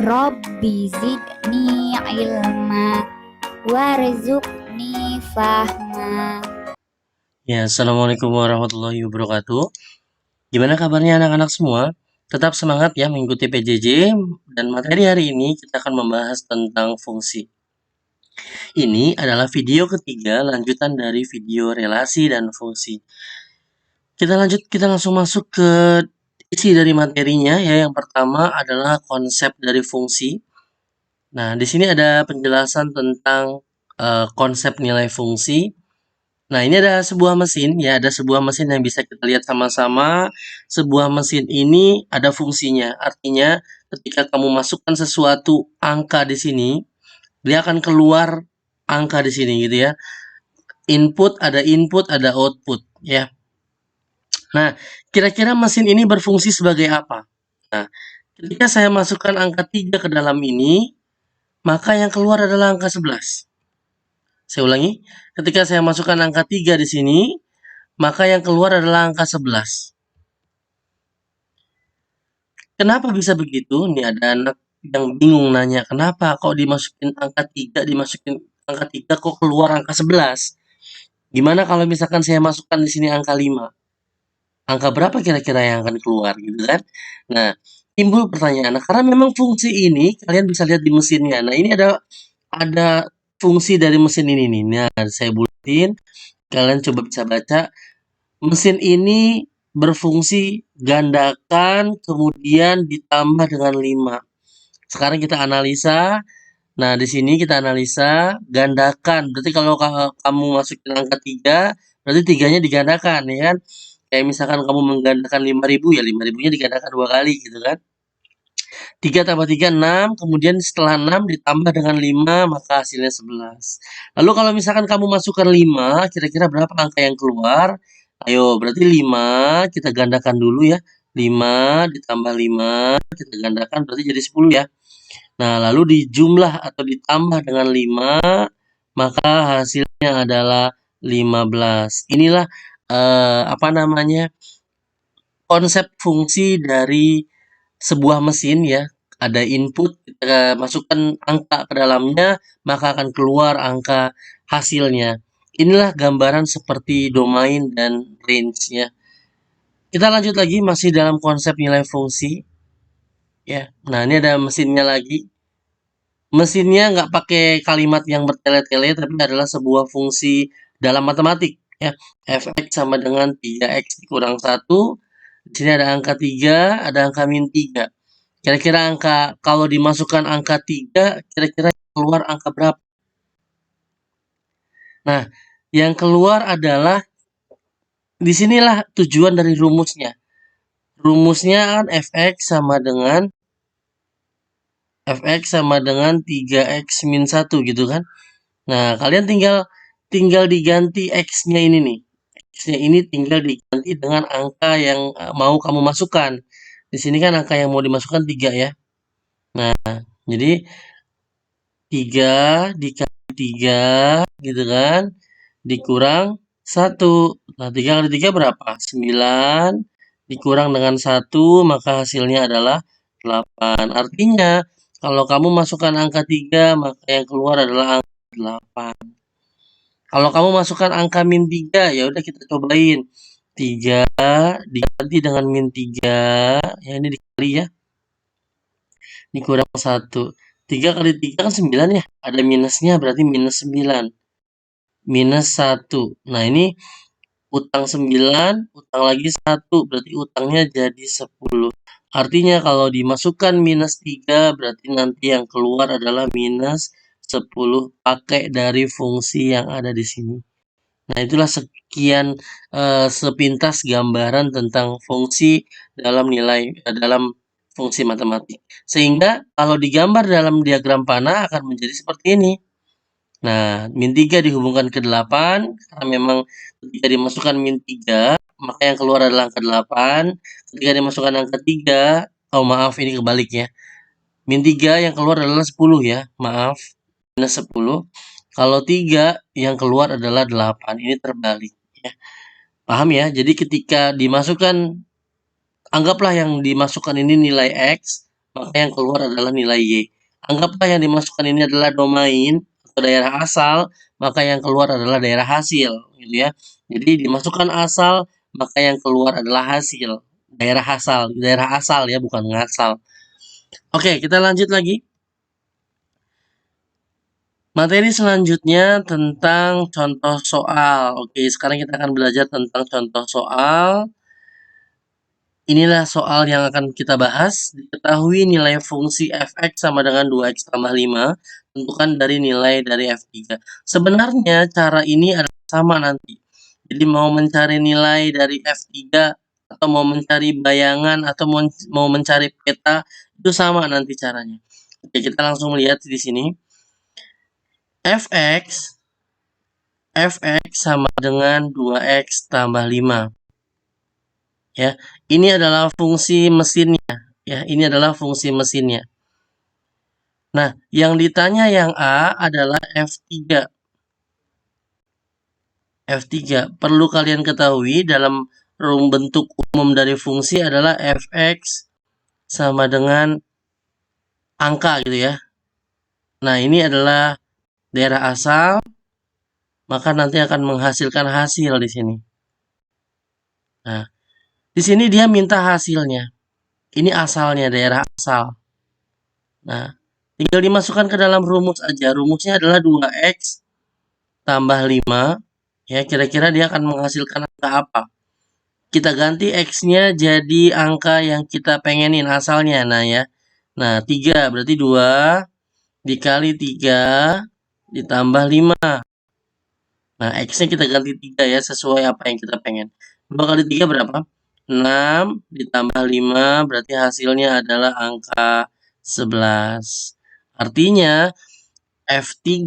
Rabbi zidni ilma warzuqni fahma. Ya, Assalamualaikum warahmatullahi wabarakatuh. Gimana kabarnya anak-anak semua? Tetap semangat ya mengikuti PJJ, dan materi hari ini kita akan membahas tentang fungsi. Ini adalah video ketiga lanjutan dari video relasi dan fungsi. Kita langsung masuk ke isi dari materinya ya. Yang pertama adalah konsep dari fungsi. Nah, di sini ada penjelasan tentang konsep nilai fungsi. Nah, ini ada sebuah mesin ya, ada sebuah mesin yang bisa kita lihat sama-sama. Sebuah mesin ini ada fungsinya. Artinya, ketika kamu masukkan sesuatu angka di sini, dia akan keluar angka di sini gitu ya. Input, ada output ya. Nah, kira-kira mesin ini berfungsi sebagai apa? Nah, ketika saya masukkan angka 3 ke dalam ini, maka yang keluar adalah angka 11. Saya ulangi, ketika saya masukkan angka 3 di sini, maka yang keluar adalah angka 11. Kenapa bisa begitu? Nih ada anak yang bingung nanya, kenapa kok dimasukin angka 3 kok keluar angka 11? Gimana kalau misalkan saya masukkan di sini angka 5? Angka berapa kira-kira yang akan keluar gitu kan? Nah, timbul pertanyaan. Nah, karena memang fungsi ini kalian bisa lihat di mesinnya. Nah, ini ada fungsi dari mesin ini nih. Nah, saya bulatin, kalian coba bisa baca. Mesin ini berfungsi gandakan kemudian ditambah dengan 5. Sekarang kita analisa. Nah, di sini kita analisa gandakan. Berarti kalau kamu masukin angka 3, berarti 3-nya digandakan ya kan? Kayak misalkan kamu menggandakan 5.000 ya 5.000-nya digandakan 2 kali gitu kan. 3 tambah 3, 6. Kemudian setelah 6 ditambah dengan 5, maka hasilnya 11. Lalu kalau misalkan kamu masukkan 5, kira-kira berapa angka yang keluar? Ayo, berarti 5 kita gandakan dulu ya. 5 ditambah 5, kita gandakan berarti jadi 10 ya. Nah, lalu dijumlah atau ditambah dengan 5, maka hasilnya adalah 15. Inilah konsep fungsi dari sebuah mesin ya. Ada input, kita masukkan angka ke dalamnya, maka akan keluar angka hasilnya. Inilah gambaran seperti domain dan range-nya. Kita lanjut lagi masih dalam konsep nilai fungsi. Ya, nah ini ada mesinnya lagi. Mesinnya nggak pakai kalimat yang bertele-tele, tapi adalah sebuah fungsi dalam matematik. Ya, fx sama dengan 3x dikurang 1. Di sini ada angka 3, ada angka min 3. Kira-kira kalau dimasukkan angka 3, kira-kira keluar angka berapa? Nah, yang keluar adalah, disinilah tujuan dari rumusnya. Rumusnya kan fx sama dengan 3x min 1 gitu kan. Nah, kalian tinggal diganti x-nya ini nih. X-nya ini tinggal diganti dengan angka yang mau kamu masukkan. Di sini kan angka yang mau dimasukkan 3 ya. Nah, jadi 3 dikali 3 gitu kan, dikurang 1. Nah, 3 kali 3 berapa? 9 dikurang dengan 1, maka hasilnya adalah 8. Artinya, kalau kamu masukkan angka 3, maka yang keluar adalah angka 8. Kalau kamu masukkan angka min 3, ya udah kita cobain. 3 diganti dengan min 3, ya ini dikali ya. Dikurang 1. 3 kali 3 kan 9 ya. Ada minusnya berarti minus 9. Minus 1. Nah, ini utang 9, utang lagi 1, berarti utangnya jadi 10. Artinya kalau dimasukkan minus 3, berarti nanti yang keluar adalah minus 10 pakai dari fungsi yang ada di sini. Nah, itulah sekian sepintas gambaran tentang fungsi dalam fungsi matematik. Sehingga kalau digambar dalam diagram panah akan menjadi seperti ini. Nah, min 3 dihubungkan ke 8, karena memang ketika dimasukkan min 3, maka yang keluar adalah angka 8. Ketika dimasukkan angka 3, oh maaf ini kebalik ya. Min 3 yang keluar adalah 10 ya, maaf. Minus 10. Kalau 3 yang keluar adalah 8, ini terbalik ya. Paham ya? Jadi ketika dimasukkan, anggaplah yang dimasukkan ini nilai X, maka yang keluar adalah nilai Y. Anggaplah yang dimasukkan ini adalah domain atau daerah asal, maka yang keluar adalah daerah hasil, gitu ya. Jadi dimasukkan asal, maka yang keluar adalah hasil. Daerah asal ya, bukan ngasal. Oke, kita lanjut lagi. Materi selanjutnya tentang contoh soal. Oke, sekarang kita akan belajar tentang contoh soal. Inilah soal yang akan kita bahas. Diketahui nilai fungsi f(x) sama dengan 2x tambah 5. Tentukan dari nilai dari f3. Sebenarnya cara ini adalah sama nanti. Jadi mau mencari nilai dari f3 atau mau mencari bayangan atau mau mencari peta itu sama nanti caranya. Oke, kita langsung lihat di sini. Fx sama dengan 2x tambah 5. Ya, ini adalah fungsi mesinnya. Ya, ini adalah fungsi mesinnya. Nah, yang ditanya yang A adalah F3. F3. Perlu kalian ketahui dalam bentuk umum dari fungsi adalah Fx sama dengan angka gitu ya. Nah, ini adalah daerah asal, maka nanti akan menghasilkan hasil di sini. Nah, di sini dia minta hasilnya. Ini asalnya, daerah asal. Nah, tinggal dimasukkan ke dalam rumus aja. Rumusnya adalah 2x tambah 5. Ya, kira-kira dia akan menghasilkan angka apa? Kita ganti x-nya jadi angka yang kita pengenin asalnya. Nah, ya. Nah, 3 berarti 2 dikali 3 ditambah 5. Nah, x-nya kita ganti 3 ya, sesuai apa yang kita pengen. 2 kali 3 berapa? 6 ditambah 5 berarti hasilnya adalah angka 11. Artinya F3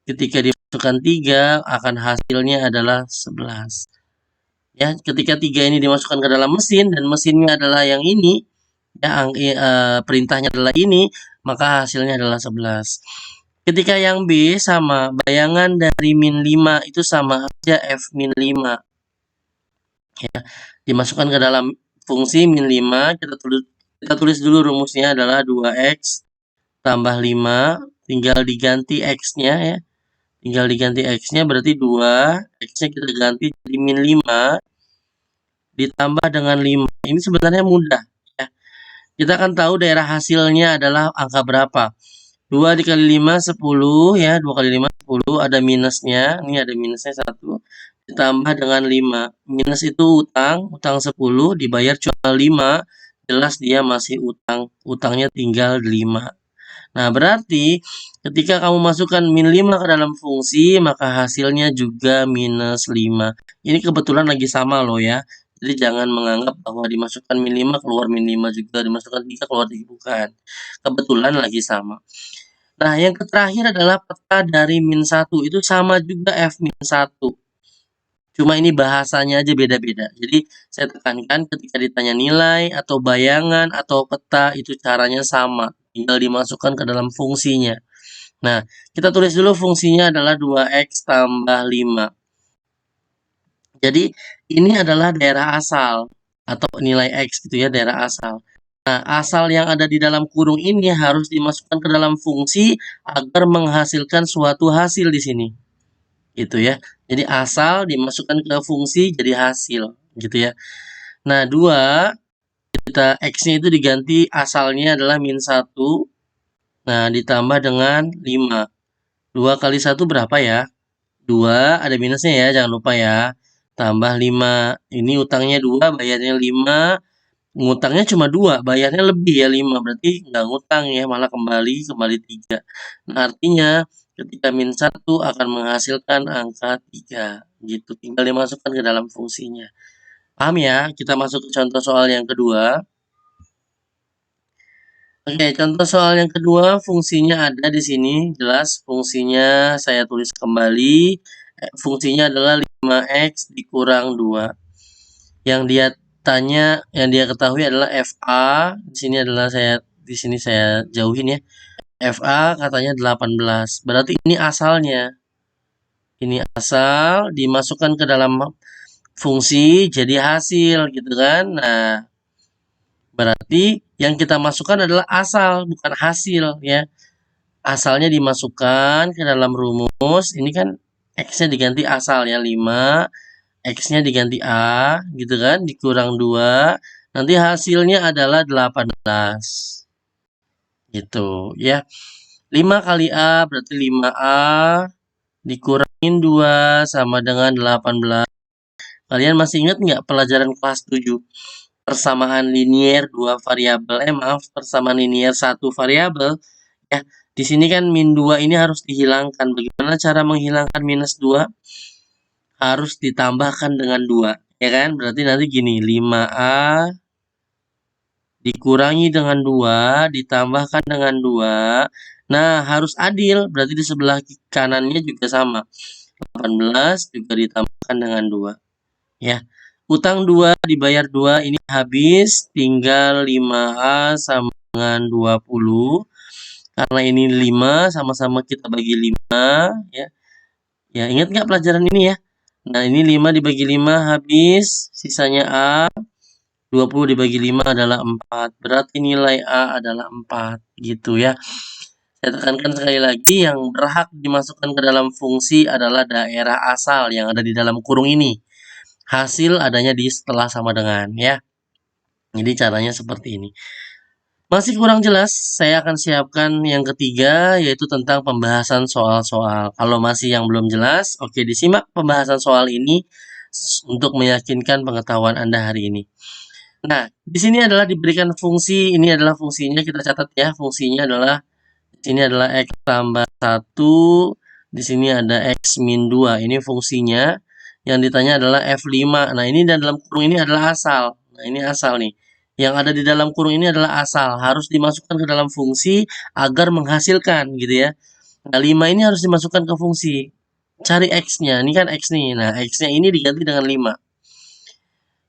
ketika dimasukkan 3 akan hasilnya adalah 11. Ya, ketika 3 ini dimasukkan ke dalam mesin dan mesinnya adalah yang ini, ya perintahnya adalah ini, maka hasilnya adalah 11. Ketika yang B sama, bayangan dari min 5 itu sama aja F min 5. Ya, dimasukkan ke dalam fungsi min 5, kita tulis dulu rumusnya adalah 2x tambah 5, tinggal diganti x-nya ya. Tinggal diganti x-nya berarti 2, x-nya kita ganti jadi min 5 ditambah dengan 5. Ini sebenarnya mudah ya. Kita akan tahu daerah hasilnya adalah angka berapa. 2 dikali 5 10 ya, 2 kali 5 10, ada minusnya. Ini ada minusnya 1 ditambah dengan 5. Minus itu utang 10 dibayar cuma 5, jelas dia masih utang. Utangnya tinggal 5. Nah, berarti ketika kamu masukkan min 5 ke dalam fungsi, maka hasilnya juga minus 5. Ini kebetulan lagi sama loh ya. Jadi jangan menganggap bahwa dimasukkan min 5 keluar min 5 juga, dimasukkan 3 keluar 3, bukan. Kebetulan lagi sama. Nah, yang terakhir adalah peta dari min 1. Itu sama juga F min 1. Cuma ini bahasanya aja beda-beda. Jadi saya tekankan ketika ditanya nilai atau bayangan atau peta itu caranya sama. Tinggal dimasukkan ke dalam fungsinya. Nah, kita tulis dulu fungsinya adalah 2x tambah 5. Jadi ini adalah daerah asal atau nilai x gitu ya, daerah asal. Nah, asal yang ada di dalam kurung ini harus dimasukkan ke dalam fungsi agar menghasilkan suatu hasil di sini. Gitu ya. Jadi asal dimasukkan ke fungsi jadi hasil, gitu ya. Nah, 2 kita x-nya itu diganti asalnya adalah min 1. Nah, ditambah dengan 5. 2 kali 1 berapa ya? 2, ada minusnya ya, jangan lupa ya. Tambah 5. Ini utangnya 2, bayarnya 5. Ngutangnya cuma 2, bayarnya lebih ya 5. Berarti nggak ngutang ya, malah kembali 3. Nah, artinya ketika min 1 akan menghasilkan angka 3. Gitu, tinggal dimasukkan ke dalam fungsinya. Paham ya? Kita masuk ke contoh soal yang kedua. Oke, contoh soal yang kedua, fungsinya ada di sini, jelas fungsinya saya tulis kembali. Fungsinya adalah 5x dikurang 2. Yang dia tanya, yang dia ketahui adalah FA. Di sini saya jauhin ya. FA katanya 18. Berarti ini asalnya. Ini asal dimasukkan ke dalam fungsi jadi hasil gitu kan. Nah, Berarti yang kita masukkan adalah asal, bukan hasil ya. Asalnya dimasukkan ke dalam rumus. Ini kan X-nya diganti asal ya, 5. X-nya diganti A, gitu kan, dikurang 2. Nanti hasilnya adalah 18. Gitu ya. 5 kali A berarti 5A. Dikurangin 2 sama dengan 18. Kalian masih ingat nggak pelajaran kelas 7? Persamaan linier 2 variabel, persamaan linier 1 variabel. Ya, di sini kan min 2 ini harus dihilangkan. Bagaimana cara menghilangkan minus 2? Harus ditambahkan dengan 2. Ya kan? Berarti nanti gini, 5A dikurangi dengan 2, ditambahkan dengan 2. Nah, harus adil. Berarti di sebelah kanannya juga sama. 18 juga ditambahkan dengan 2. Ya. Utang 2 dibayar 2 ini habis, tinggal 5A sama dengan 20. Karena ini 5, sama-sama kita bagi 5 ya. Ya, ingat nggak pelajaran ini ya? Nah, ini 5 dibagi 5 habis, sisanya A. 20 dibagi 5 adalah 4. Berarti nilai A adalah 4 gitu ya. Saya tekankan sekali lagi, yang berhak dimasukkan ke dalam fungsi adalah daerah asal yang ada di dalam kurung ini. Hasil adanya di setelah sama dengan ya. Jadi caranya seperti ini. Masih kurang jelas, saya akan siapkan yang ketiga, yaitu tentang pembahasan soal-soal. Kalau masih yang belum jelas, oke, disimak pembahasan soal ini untuk meyakinkan pengetahuan Anda hari ini. Nah, di sini adalah diberikan fungsi, ini adalah fungsinya, kita catat ya, fungsinya adalah, di sini adalah X tambah 1, di sini ada X min 2, ini fungsinya, yang ditanya adalah F5, nah ini dalam kurung ini adalah asal, nah ini asal nih, yang ada di dalam kurung ini adalah asal, harus dimasukkan ke dalam fungsi agar menghasilkan gitu ya. Nah, 5 ini harus dimasukkan ke fungsi, cari X-nya, ini kan X nih, nah X-nya ini diganti dengan 5.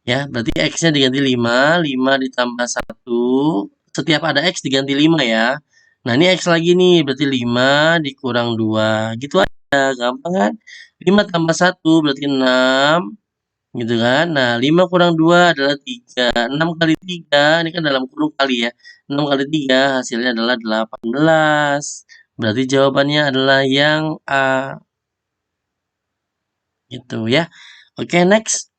Ya, berarti X-nya diganti 5, 5 ditambah 1, setiap ada X diganti 5 ya. Nah, ini X lagi nih, berarti 5 dikurang 2, gitu aja, gampang kan? 5 tambah 1 berarti 6, gitu kan? Nah, 5 kurang 2 adalah 3, 6 kali 3, ini kan dalam kurung kali ya, 6 kali 3 hasilnya adalah 18, berarti jawabannya adalah yang A. Gitu ya. Oke, next.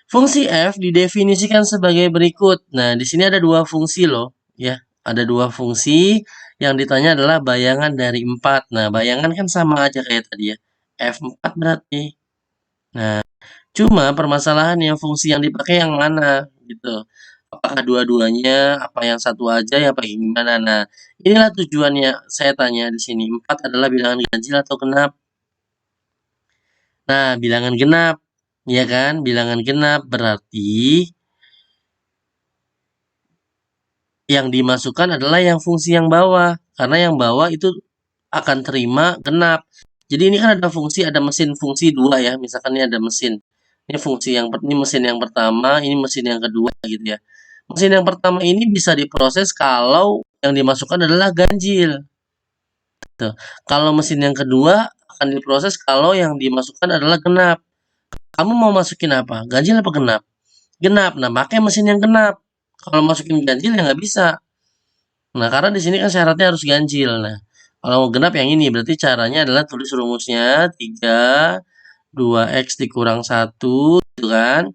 Fungsi f didefinisikan sebagai berikut. Nah, di sini ada dua fungsi loh, ya. Ada dua fungsi, yang ditanya adalah bayangan dari 4. Nah, bayangan kan sama aja kayak tadi ya. F4 berarti. Nah, cuma permasalahannya fungsi yang dipakai yang mana gitu. Apakah dua-duanya, apa yang satu aja, ya apa gimana. Nah, inilah tujuannya saya tanya di sini. 4 adalah bilangan ganjil atau genap? Nah, bilangan genap. Ya kan? Bilangan genap berarti yang dimasukkan adalah yang fungsi yang bawah. Karena yang bawah itu akan terima genap. Jadi ini kan ada fungsi, ada mesin fungsi 2 ya. Misalkan ini ada mesin. Ini fungsi ini mesin yang pertama, ini mesin yang kedua gitu ya. Mesin yang pertama ini bisa diproses kalau yang dimasukkan adalah ganjil. Tuh. Kalau mesin yang kedua akan diproses kalau yang dimasukkan adalah genap. Kamu mau masukin apa? Ganjil apa genap? Genap. Nah, pakai mesin yang genap. Kalau masukin ganjil ya nggak bisa. Nah, karena di sini kan syaratnya harus ganjil. Nah, kalau mau genap yang ini berarti caranya adalah tulis rumusnya 3 2x dikurang 1 gitu kan.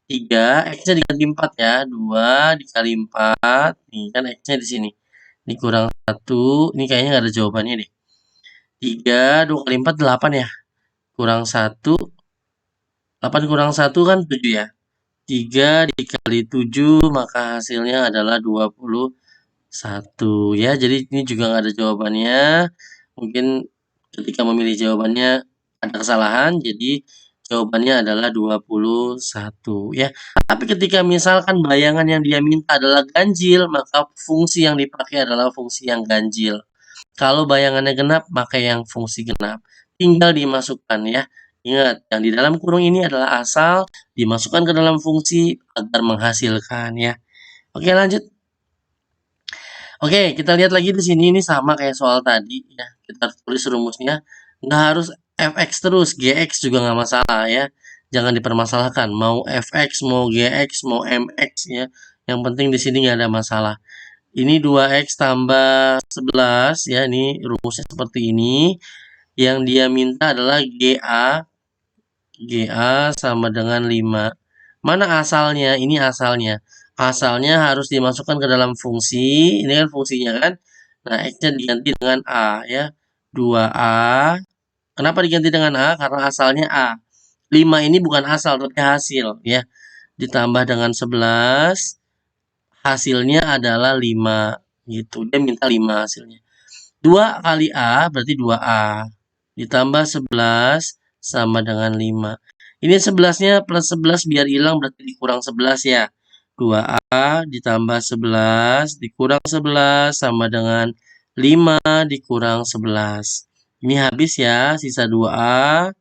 3 x-nya diganti 4 ya. 2 dikali 4. Nih kan x-nya di sini. Dikurang 1. Ini kayaknya nggak ada jawabannya deh. 3 2 kali 4 8 ya. Kurang 1. 8 kurang 1 kan 7 ya. 3 dikali 7 maka hasilnya adalah 21 ya. Jadi ini juga nggak ada jawabannya. Mungkin ketika memilih jawabannya ada kesalahan. Jadi jawabannya adalah 21 ya. Tapi ketika misalkan bayangan yang dia minta adalah ganjil, maka fungsi yang dipakai adalah fungsi yang ganjil. Kalau bayangannya genap, maka yang fungsi genap. Tinggal dimasukkan ya. Ingat, yang di dalam kurung ini adalah asal, dimasukkan ke dalam fungsi agar menghasilkan ya. Oke, lanjut. Oke, kita lihat lagi di sini, ini sama kayak soal tadi ya. Kita tulis rumusnya. Nggak harus fx terus, gx juga nggak masalah ya. Jangan dipermasalahkan. Mau fx, mau gx, mau mx ya. Yang penting di sini nggak ada masalah. Ini 2x tambah 11 ya, ini rumusnya seperti ini. Yang dia minta adalah GA sama dengan 5. Mana asalnya? Ini asalnya. Asalnya harus dimasukkan ke dalam fungsi. Ini kan fungsinya kan. Nah, X-nya diganti dengan A ya. 2A. Kenapa diganti dengan A? Karena asalnya A. 5 ini bukan asal tapi hasil ya. Ditambah dengan 11. Hasilnya adalah 5 gitu. Dia minta 5 hasilnya. 2 kali A berarti 2A. Ditambah 11 sama dengan 5. Ini 11-nya plus 11 biar hilang berarti dikurang 11 ya. 2A ditambah 11 dikurang 11 sama dengan 5 dikurang 11. Ini habis ya, sisa 2A.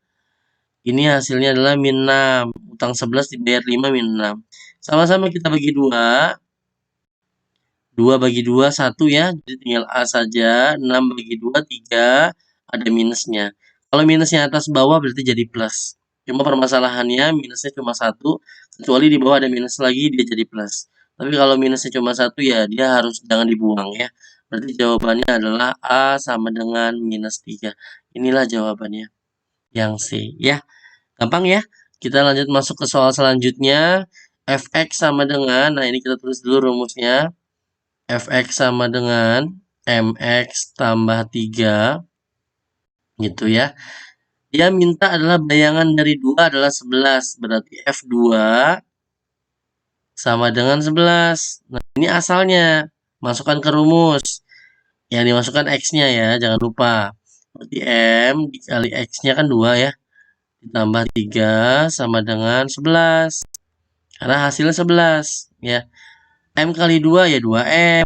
Ini hasilnya adalah min 6. Utang 11 dibayar 5 min 6. Sama-sama kita bagi 2. 2 bagi 2, 1 ya. Jadi tinggal A saja. 6 bagi 2, 3. Ada minusnya. Kalau minusnya atas bawah berarti jadi plus. Cuma permasalahannya minusnya cuma 1. Kecuali di bawah ada minus lagi, dia jadi plus. Tapi kalau minusnya cuma 1 ya dia harus jangan dibuang ya. Berarti jawabannya adalah A sama dengan minus 3. Inilah jawabannya. Yang C ya. Gampang ya. Kita lanjut masuk ke soal selanjutnya. Fx sama dengan, nah ini kita tulis dulu rumusnya. Fx sama dengan mx tambah 3 gitu ya. Dia minta adalah bayangan dari 2 adalah 11. Berarti F2 sama dengan 11. Nah, ini asalnya. Masukkan ke rumus. Yang dimasukkan X-nya ya, jangan lupa. Berarti M dikali X-nya kan 2 ya. Ditambah 3 sama dengan 11. Karena hasilnya 11 ya. M kali 2 ya 2M.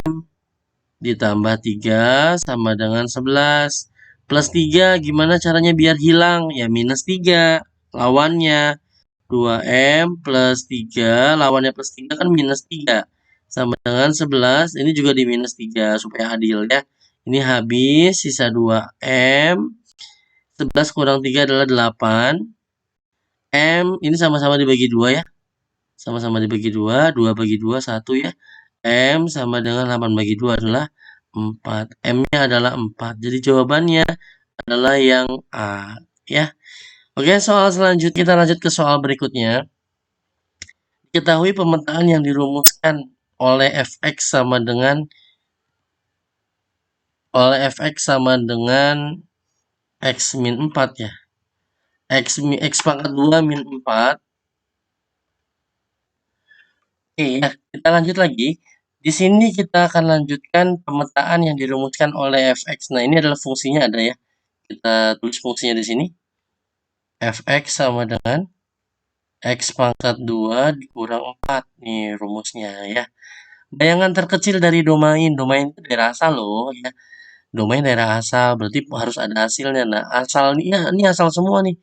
Ditambah 3 sama dengan 11. Plus 3 gimana caranya biar hilang? Ya minus 3. Lawannya 2M plus 3. Lawannya plus 3 kan minus 3. Sama dengan 11. Ini juga di minus 3 supaya adil ya. Ini habis sisa 2M. 11 kurang 3 adalah 8. M ini sama-sama dibagi 2 ya. Sama-sama dibagi 2. 2 bagi 2 1 ya. M sama dengan 8 bagi 2 adalah 4. M-nya adalah 4. Jadi jawabannya adalah yang A. Ya. Oke, soal selanjutnya kita lanjut ke soal berikutnya. Ketahui pemetaan yang dirumuskan oleh Fx sama dengan X min 4 ya. X pangkat 2 min 4. Oke ya, kita lanjut lagi. Di sini kita akan lanjutkan pemetaan yang dirumuskan oleh Fx. Nah, ini adalah fungsinya ada ya. Kita tulis fungsinya di sini. Fx sama dengan X pangkat 2 dikurang 4. Nih rumusnya ya. Bayangan terkecil dari domain. Domain itu daerah asal loh ya. Domain daerah asal. Berarti harus ada hasilnya. Nah, asal ya, ini asal semua nih.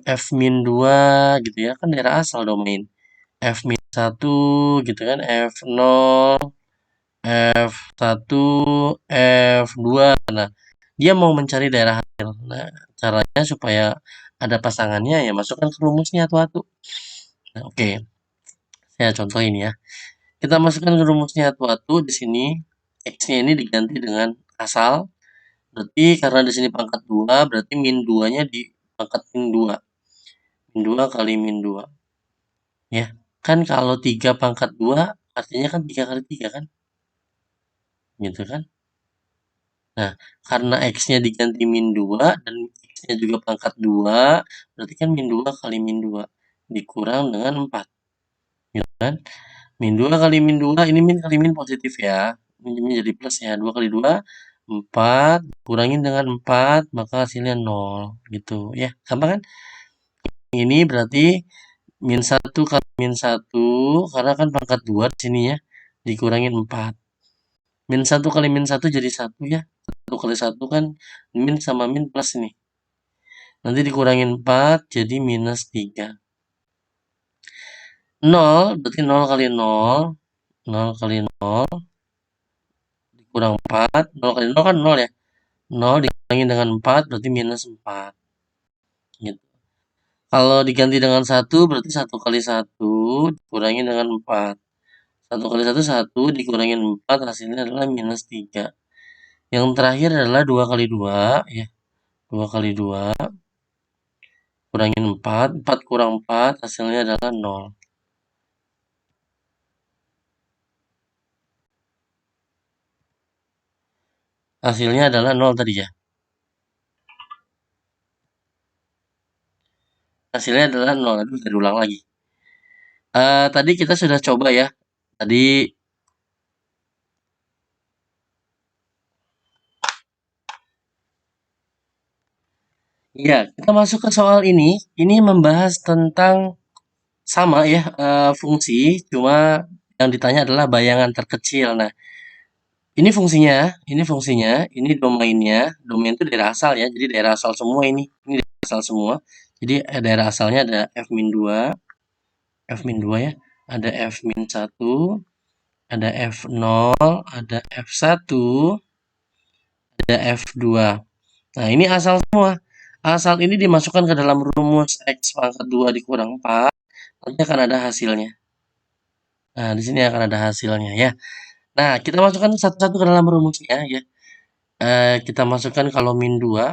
F min 2 gitu ya. Kan daerah asal domain. F min 1 gitu kan. F0. F1, F2. Nah, dia mau mencari daerah hasil. Nah, caranya supaya ada pasangannya ya masukkan ke rumusnya satu-satu. Nah, oke. Saya contoh ini ya. Kita masukkan ke rumusnya satu-satu di sini. X-nya ini diganti dengan asal. Berarti karena di sini pangkat 2, berarti min 2-nya di pangkat min 2. Min 2 kali min 2. Ya. Kan kalau 3 pangkat 2 artinya kan 3 kali 3 kan? Gitu kan? Nah, karena X-nya diganti min 2 dan X-nya juga pangkat 2, berarti kan min 2 kali min 2 dikurang dengan 4. Gitu kan? Min 2 kali min 2, ini min kali min positif ya. Ini jadi plus ya. 2 kali 2, 4. Kurangin dengan 4, maka hasilnya 0. Gitu ya. Gampang kan? Ini berarti min 1 kali min 1, karena kan pangkat 2 di sini ya. Dikurangin 4. Min 1 kali min 1 jadi 1 ya. 1 kali 1 kan min sama min plus ini. Nanti dikurangin 4 jadi minus 3. 0 berarti 0 kali 0. 0 kali 0 dikurang 4. 0 kali 0 kan 0 ya. 0 dikurangi dengan 4 berarti minus 4. Gitu. Kalau diganti dengan 1 berarti 1 kali 1 dikurangi dengan 4. 1 kali 1, 1, dikurangin 4, hasilnya adalah minus 3. Yang terakhir adalah 2 kali 2, ya. 2 kali 2, kurangin 4, 4 kurang 4, hasilnya adalah 0. Hasilnya adalah 0 tadi ya. Hasilnya adalah 0. Aduh, bisa diulang lagi. Tadi kita sudah coba ya. Tadi ya, kita masuk ke soal ini. Ini membahas tentang sama ya, fungsi, cuma yang ditanya adalah bayangan terkecil. Nah, ini domainnya. Domain itu daerah asal ya. Jadi daerah asal semua ini. Ini daerah asal semua. Jadi daerah asalnya ada F-2, F-2 ya. Ada F-1, ada F0, ada F1, ada F2. Nah, ini asal semua. Asal ini dimasukkan ke dalam rumus X pangkat 2 dikurang 4. Nanti akan ada hasilnya. Nah, di sini akan ada hasilnya ya. Nah, kita masukkan satu-satu ke dalam rumusnya ya. Kita masukkan kalau min 2.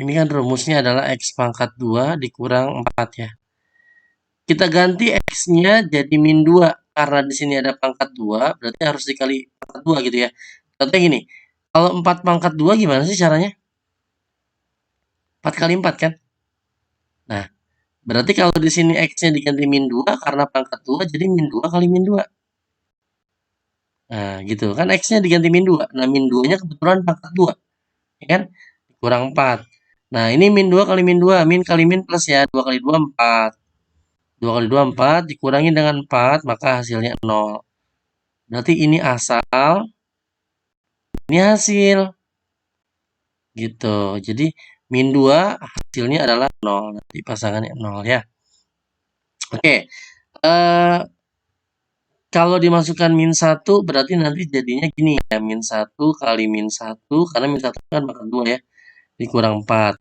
Ini kan rumusnya adalah X pangkat 2 dikurang 4 ya. Kita ganti X-nya jadi min 2. Karena di sini ada pangkat 2, berarti harus dikali pangkat 2 gitu ya. Contohnya gini, kalau 4 pangkat 2 gimana sih caranya? 4 kali 4 kan? Nah, berarti kalau di sini X-nya diganti min 2 karena pangkat 2, jadi min 2 kali min 2. Nah, gitu kan X-nya diganti min 2. Nah, min 2-nya kebetulan pangkat 2. Ya kan? Kurang 4. Nah, ini min 2 kali min 2. Min kali min plus ya. 2 kali 2, 4. 2 kali 2, 4. Dikurangi dengan 4, maka hasilnya 0. Berarti ini asal, ini hasil. Gitu. Jadi, min 2 hasilnya adalah 0. Nanti pasangannya 0 ya. Oke. Kalau dimasukkan min 1, berarti nanti jadinya gini ya. Min 1 kali min 1. Karena min 1 kan pangkat 2 ya. Dikurang 4.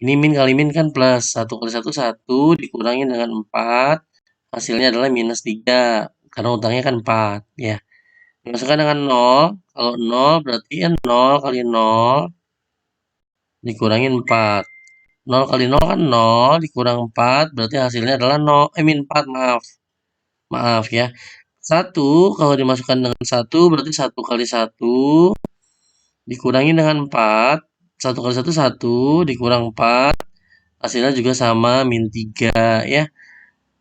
Ini min kali min kan plus. 1 kali 1, 1. Dikurangin dengan 4. Hasilnya adalah minus 3. Karena utangnya kan 4. Ya. Dimasukkan dengan 0. Kalau 0 berarti kan 0 kali 0. Dikurangin 4. 0 kali 0 kan 0. Dikurang 4. Berarti hasilnya adalah 0. Min 4, maaf. Maaf ya. 1 kalau dimasukkan dengan 1 berarti 1 kali 1 dikurangi dengan 4. 1 kali 1, 1. Dikurang 4. Hasilnya juga sama, min 3 ya.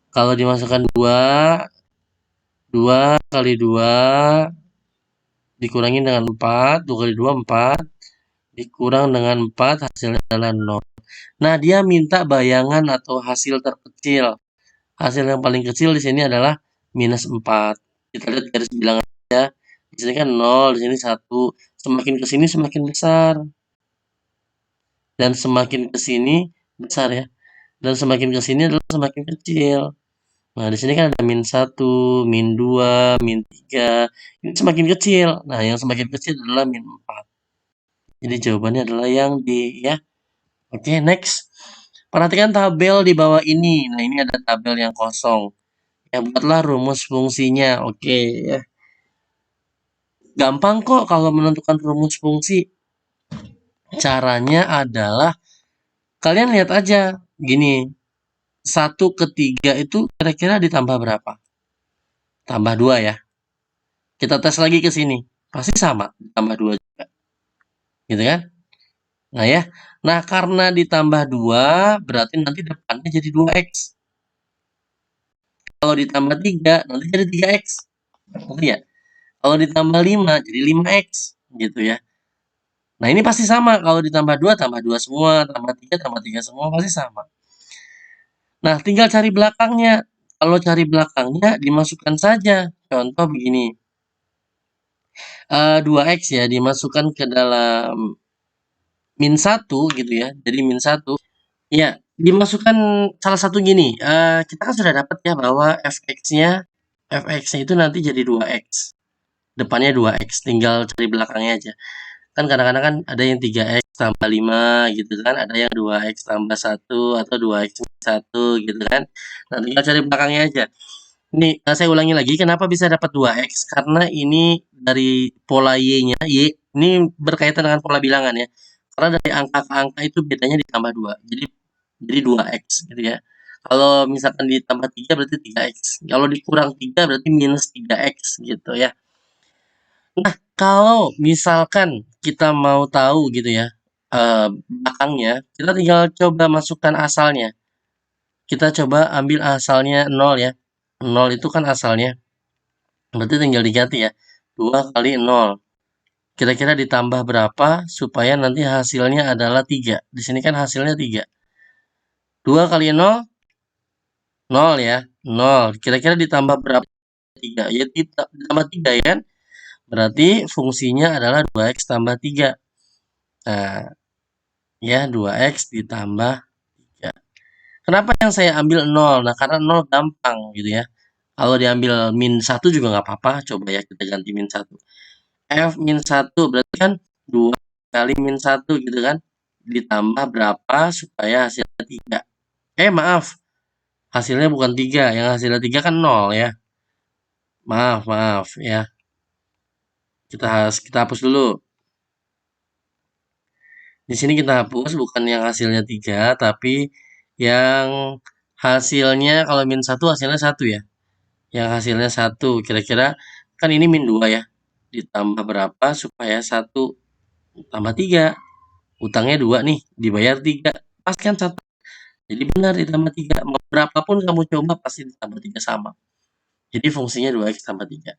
Kalau dimasukkan 2. 2 kali 2 dikurangi dengan 4. 2 kali 2, 4. Dikurang dengan 4. Hasilnya adalah 0. Nah, dia minta bayangan atau hasil terkecil. Hasil yang paling kecil di sini adalah minus 4. Kita lihat garis bilangan aja. Di sini kan 0, di sini 1. Semakin ke sini semakin besar. Dan semakin ke sini besar ya. Dan semakin ke sini adalah semakin kecil. Nah, di sini kan ada min 1, min 2, min 3. Ini semakin kecil. Nah, yang semakin kecil adalah min 4. Jadi jawabannya adalah yang D ya. Oke, next. Perhatikan tabel di bawah ini. Nah, ini ada tabel yang kosong. Ya, buatlah rumus fungsinya. Oke ya. Gampang kok kalau menentukan rumus fungsi. Caranya adalah kalian lihat aja gini. 1 ke 3 itu kira-kira ditambah berapa? Tambah 2 ya. Kita tes lagi ke sini. Pasti sama, tambah 2 juga. Gitu kan? Nah ya. Nah, karena ditambah 2 berarti nanti depannya jadi 2x. Kalau ditambah 3 nanti jadi 3x. Ngerti ya? Kalau ditambah 5 jadi 5x gitu ya. Nah, ini pasti sama. Kalau ditambah 2, tambah 2 semua. Tambah 3 semua. Pasti sama. Nah, tinggal cari belakangnya. Kalau cari belakangnya, dimasukkan saja. Contoh begini. 2x ya, dimasukkan ke dalam min 1 gitu ya. Jadi min 1. Ya, dimasukkan salah satu gini. Kita kan sudah dapat ya bahwa fx-nya itu nanti jadi 2x. Depannya 2x. Tinggal cari belakangnya aja. Kan kadang-kadang kan ada yang 3x tambah 5 gitu kan, ada yang 2x tambah 1 atau 2x 1 gitu kan. Nah, tinggal cari belakangnya aja. Ini saya ulangi lagi, kenapa bisa dapat 2x? Karena ini dari pola y-nya, ini berkaitan dengan pola bilangan ya. Karena dari angka ke angka itu bedanya ditambah 2. Jadi 2x gitu ya. Kalau misalkan ditambah 3 berarti 3x. Kalau dikurang 3 berarti minus 3x gitu ya. Nah, kalau misalkan kita mau tahu gitu ya, belakangnya, kita tinggal coba masukkan asalnya. Kita coba ambil asalnya 0 ya. 0 itu kan asalnya. Berarti tinggal diganti ya. 2 kali 0. Kira-kira ditambah berapa supaya nanti hasilnya adalah 3. Di sini kan hasilnya 3. 2 kali 0, 0 ya. 0. Kira-kira ditambah berapa? 3. Ya ditambah 3 ya kan? Berarti fungsinya adalah 2x tambah 3. Nah, ya 2x ditambah 3. Kenapa yang saya ambil 0? Nah, karena 0 gampang gitu ya. Kalau diambil min 1 juga nggak apa-apa. Coba ya kita ganti min 1. F min 1 berarti kan 2 kali min 1 gitu kan. Ditambah berapa supaya hasilnya 3. Maaf. Hasilnya bukan 3. Yang hasilnya 3 kan 0 ya. Maaf ya. Kita hapus dulu. Di sini kita hapus bukan yang hasilnya 3, tapi yang hasilnya kalau min 1 hasilnya 1 ya. Yang hasilnya 1. Kira-kira kan ini min 2 ya. Ditambah berapa supaya 1 tambah 3. Utangnya 2 nih, dibayar 3. Pas kan 1. Jadi benar ditambah 3. Berapapun kamu coba pasti ditambah 3 sama. Jadi fungsinya 2x tambah 3.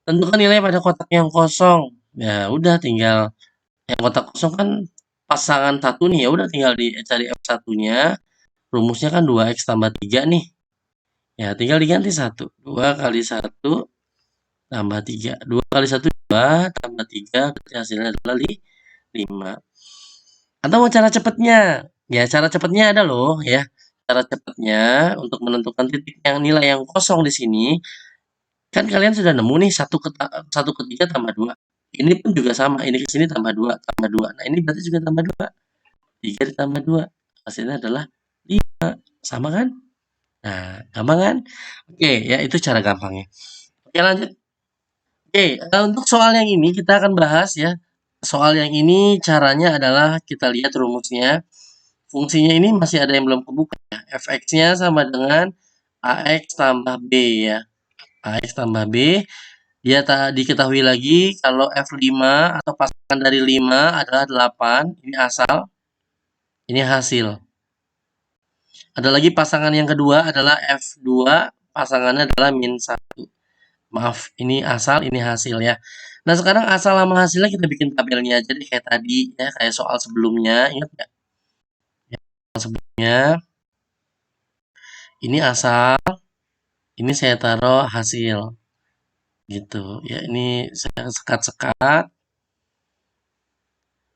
Tentukan nilai pada kotak yang kosong. Ya udah tinggal yang kotak kosong kan pasangan 1 nih, ya udah tinggal dicari F1-nya. Rumusnya kan 2x tambah 3 nih. Ya tinggal diganti 1. 2 kali 1 tambah 3. 2 kali 1 2 tambah 3 berarti hasilnya adalah 5. Atau mau cara cepatnya? Ya, cara cepatnya ada loh ya. Cara cepatnya untuk menentukan titik yang nilai yang kosong di sini, kan kalian sudah nemu nih 1 ke 3 tambah 2. Ini pun juga sama, ini ke sini tambah 2, tambah 2. Nah, ini berarti juga tambah 2. 3 ditambah 2, hasilnya adalah 5. Sama kan? Nah, gampang kan? Oke, ya itu cara gampangnya. Oke, lanjut. Oke, untuk soal yang ini kita akan bahas ya. Soal yang ini caranya adalah kita lihat rumusnya. Fungsinya ini masih ada yang belum kebuka ya. Fx-nya sama dengan ax tambah b ya. Ax tambah b. Dia tak diketahui lagi kalau F5 atau pasangan dari 5 adalah 8. Ini asal. Ini hasil. Ada lagi pasangan yang kedua adalah F2. Pasangannya adalah min 1. Maaf, ini asal, ini hasil ya. Nah, sekarang asal sama hasilnya kita bikin tabelnya aja deh kayak tadi ya, kayak soal sebelumnya. Ingat nggak? Ya, soal sebelumnya. Ini asal, ini saya taruh hasil. Gitu. Ya, ini saya sekat-sekat.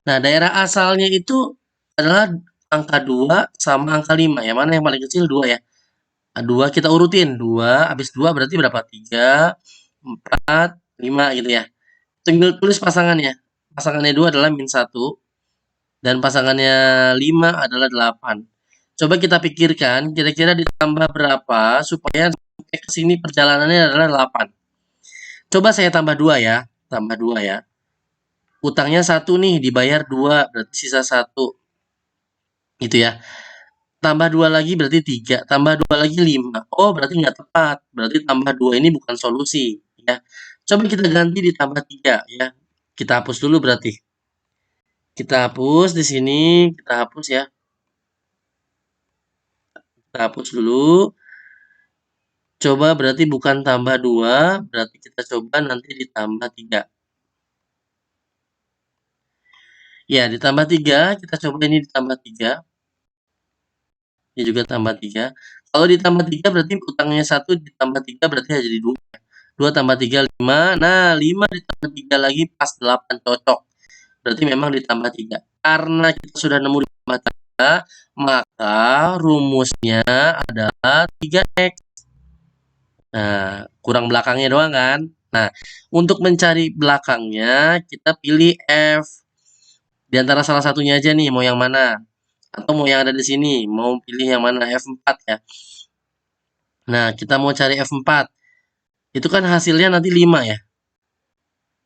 Nah, daerah asalnya itu adalah angka 2 sama angka 5. Yang mana yang paling kecil? 2 ya. Nah, 2 kita urutin. 2, habis 2 berarti berapa? 3, 4, 5 gitu ya. Tinggal tulis pasangannya. Pasangannya 2 adalah min 1. Dan pasangannya 5 adalah 8. Coba kita pikirkan, kira-kira ditambah berapa supaya sampai ke sini perjalanannya adalah 8. Coba saya tambah 2 ya. Tambah 2 ya. Utangnya 1 nih, dibayar 2, berarti sisa 1. Gitu ya. Tambah 2 lagi berarti 3. Tambah 2 lagi 5. Oh, berarti nggak tepat. Berarti tambah 2 ini bukan solusi. Ya. Coba kita ganti ditambah 3 ya. Kita hapus dulu berarti. Kita hapus di sini, kita hapus ya. Kita hapus dulu. Coba berarti bukan tambah 2, berarti kita coba nanti ditambah 3. Ya, ditambah 3, kita coba ini ditambah 3. Ini juga tambah 3. Kalau ditambah 3 berarti utangnya 1 ditambah 3 berarti jadi 2. 2 tambah 3, 5. Nah, 5 ditambah 3 lagi pas 8, cocok. Berarti memang ditambah 3. Karena kita sudah nemu ditambah 3, maka rumusnya adalah 3x. Nah, kurang belakangnya doang kan? Nah, untuk mencari belakangnya, kita pilih F. Di antara salah satunya aja nih, mau yang mana? Atau mau yang ada di sini, mau pilih yang mana? F4 ya. Nah, kita mau cari F4. Itu kan hasilnya nanti 5 ya.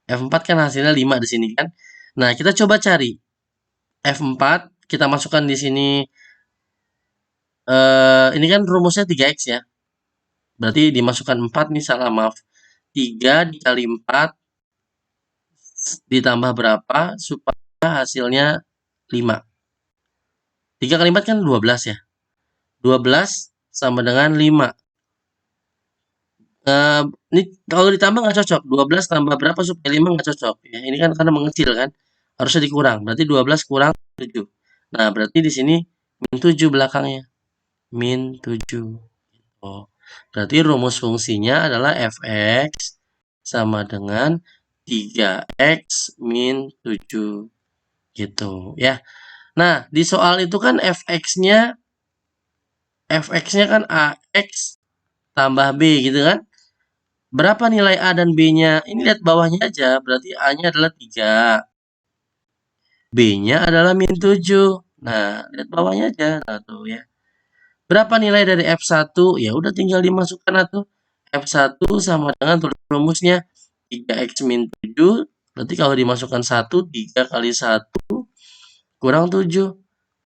F4 kan hasilnya 5 di sini kan. Nah, kita coba cari F4, kita masukkan di sini ini kan rumusnya 3x ya. Berarti dimasukkan 4 nih, salah maaf. 3 dikali 4 ditambah berapa supaya hasilnya 5. 3 kali 4 kan 12 ya. 12 sama dengan 5. Ini kalau ditambah nggak cocok. 12 tambah berapa supaya 5 nggak cocok. Ya, ini kan karena mengecil kan. Harusnya dikurang. Berarti 12 kurang 7. Nah, berarti di sini min 7 belakangnya. Min 7. Oh, berarti rumus fungsinya adalah fx sama dengan 3x min 7. Gitu ya. Nah, di soal itu kan fx-nya kan ax tambah b gitu kan. Berapa nilai A dan B-nya? Ini lihat bawahnya aja, berarti A-nya adalah 3. B-nya adalah min 7. Nah, lihat bawahnya aja. Nah, tuh ya. Berapa nilai dari F1? Ya udah tinggal dimasukkan atau F1 sama dengan rumusnya 3x min 7. Berarti kalau dimasukkan 1, 3 kali 1 kurang 7.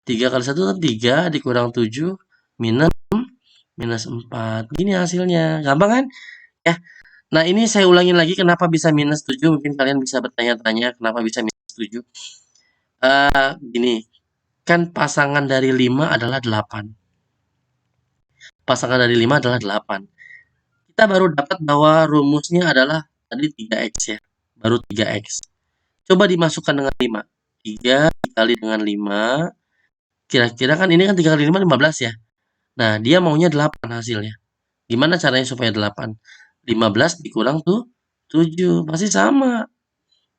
3 kali 1 kan 3 dikurang 7 minus 4. Gini hasilnya. Gampang kan? Ya. Nah, ini saya ulangin lagi kenapa bisa minus 7. Mungkin kalian bisa bertanya-tanya kenapa bisa minus 7. Gini, kan pasangan dari 5 adalah 8. Pasangan dari 5 adalah 8. Kita baru dapat bahwa rumusnya adalah tadi 3x ya. Baru 3x. Coba dimasukkan dengan 5. 3 dikali dengan 5. Kira-kira kan ini kan 3 kali 5, 15 ya. Nah, dia maunya 8 hasilnya. Gimana caranya supaya 8? 15 dikurang tuh 7. Pasti sama.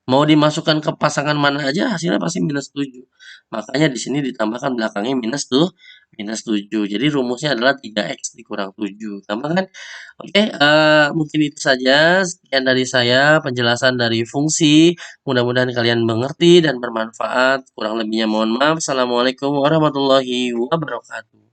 Mau dimasukkan ke pasangan mana aja hasilnya pasti minus 7. Makanya di sini ditambahkan belakangnya minus 7. Jadi rumusnya adalah 3x dikurang 7. Gampang kan? Oke, mungkin itu saja. Sekian dari saya penjelasan dari fungsi. Mudah-mudahan kalian mengerti dan bermanfaat. Kurang lebihnya mohon maaf. Assalamualaikum warahmatullahi wabarakatuh.